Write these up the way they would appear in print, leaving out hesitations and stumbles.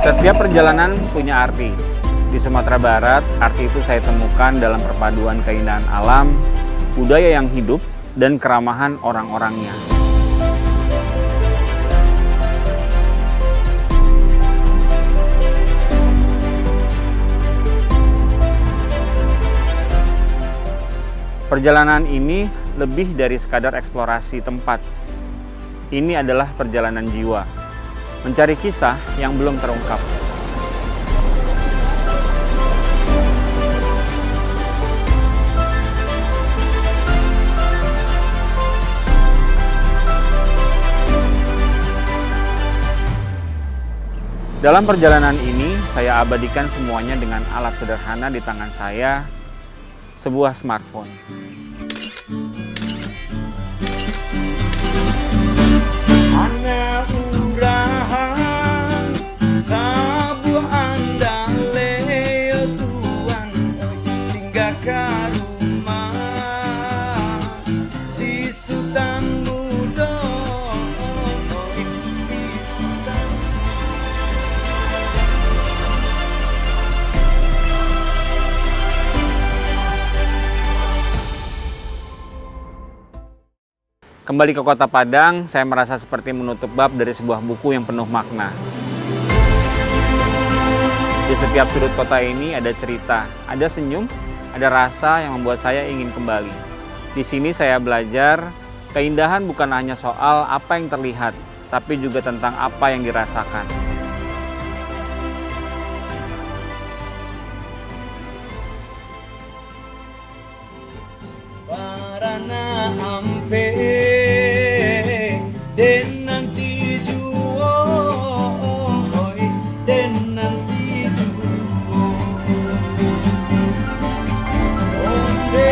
Setiap perjalanan punya arti. Di Sumatera Barat, arti itu saya temukan dalam perpaduan keindahan alam, budaya yang hidup, dan keramahan orang-orangnya. Perjalanan ini lebih dari sekadar eksplorasi tempat. Ini adalah perjalanan jiwa, mencari kisah yang belum terungkap. Dalam perjalanan ini, saya abadikan semuanya dengan alat sederhana di tangan saya, sebuah smartphone. Ana urahan sabu andale tuan singgah ka rumah si sultan muda si sultan. Kembali ke Kota Padang, saya merasa seperti menutup bab dari sebuah buku yang penuh makna. Di setiap sudut kota ini ada cerita, ada senyum, ada rasa yang membuat saya ingin kembali. Di sini saya belajar, keindahan bukan hanya soal apa yang terlihat, tapi juga tentang apa yang dirasakan. Parana ampe den nanti juo den nanti juo onde.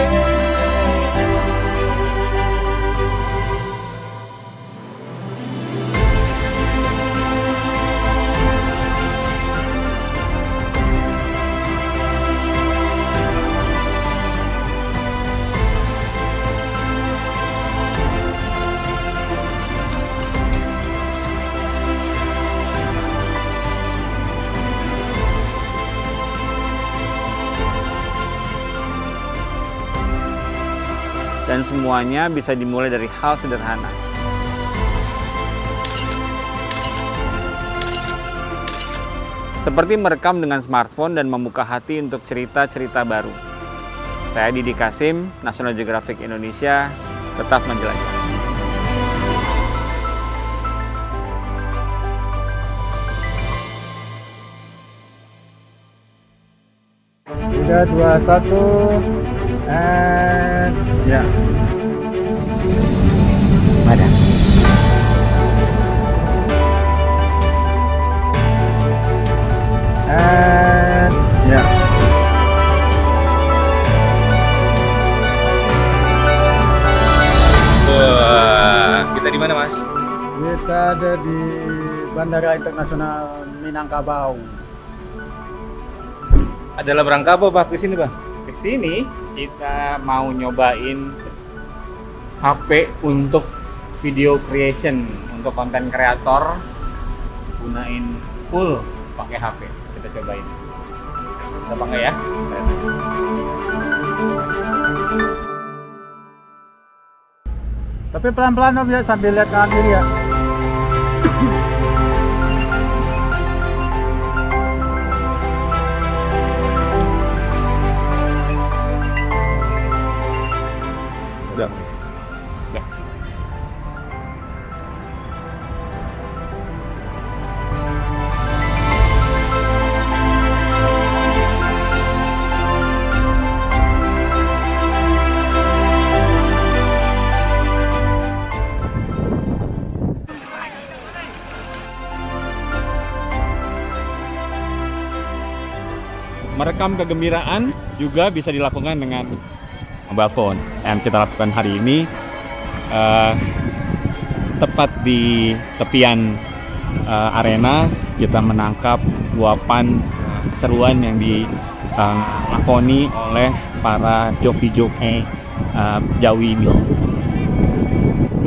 Dan semuanya bisa dimulai dari hal sederhana. Seperti merekam dengan smartphone dan membuka hati untuk cerita-cerita baru. Saya Didi Kasim, National Geographic Indonesia, tetap menjelajah. Tiga, dua, satu, and ya. Padang. And ya. Wah, kita di mana, Mas? Kita ada di Bandara Internasional Minangkabau. Ada dalam rangka apa, Pak, kesini, Bang? Kesini kita mau nyobain HP untuk video creation, untuk konten kreator, gunain full pakai HP. Kita cobain. Bisa apa enggak ya? Tapi pelan-pelan Om ya, sambil lihat kanan kiri ya. Udah. Udah. Merekam kegembiraan juga bisa dilakukan dengan mobile phone. Yang kita lakukan hari ini tepat di tepian arena, kita menangkap luapan seruan yang dilakoni oleh para joki-joki Jawi ini.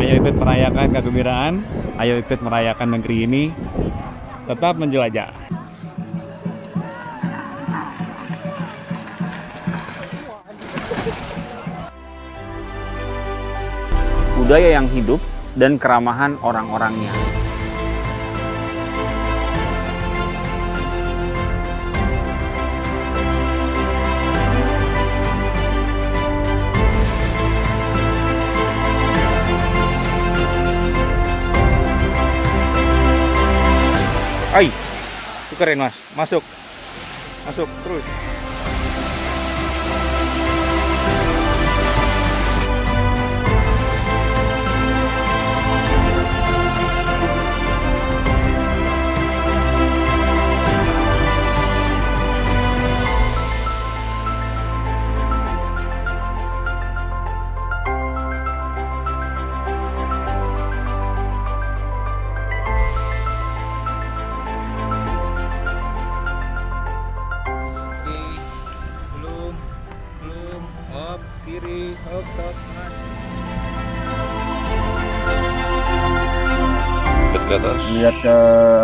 Ayo ikut merayakan kegembiraan, ayo ikut merayakan negeri ini, tetap menjelajah. Budaya yang hidup dan keramahan orang-orangnya. Ay, itu keren mas, masuk terus. Belum, up, kiri, up, kanan. Lihat ke atas. Lihat ke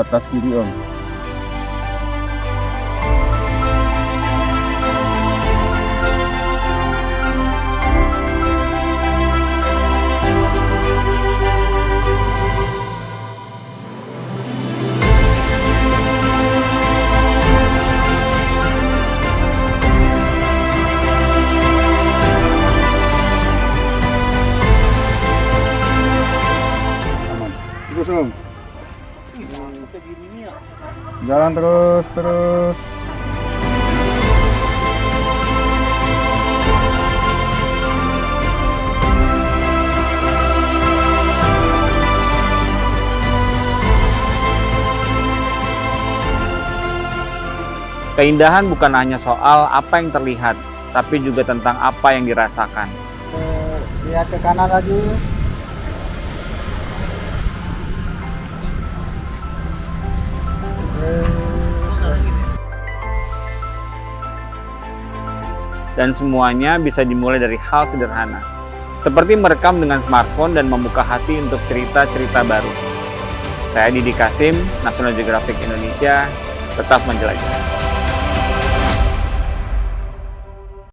atas kiri om. Terus om. Jalan terus. Keindahan bukan hanya soal apa yang terlihat, tapi juga tentang apa yang dirasakan. Lihat ke kanan lagi. Dan semuanya bisa dimulai dari hal sederhana, seperti merekam dengan smartphone dan membuka hati untuk cerita-cerita baru. Saya Didi Kasim, National Geographic Indonesia, tetap menjelajah.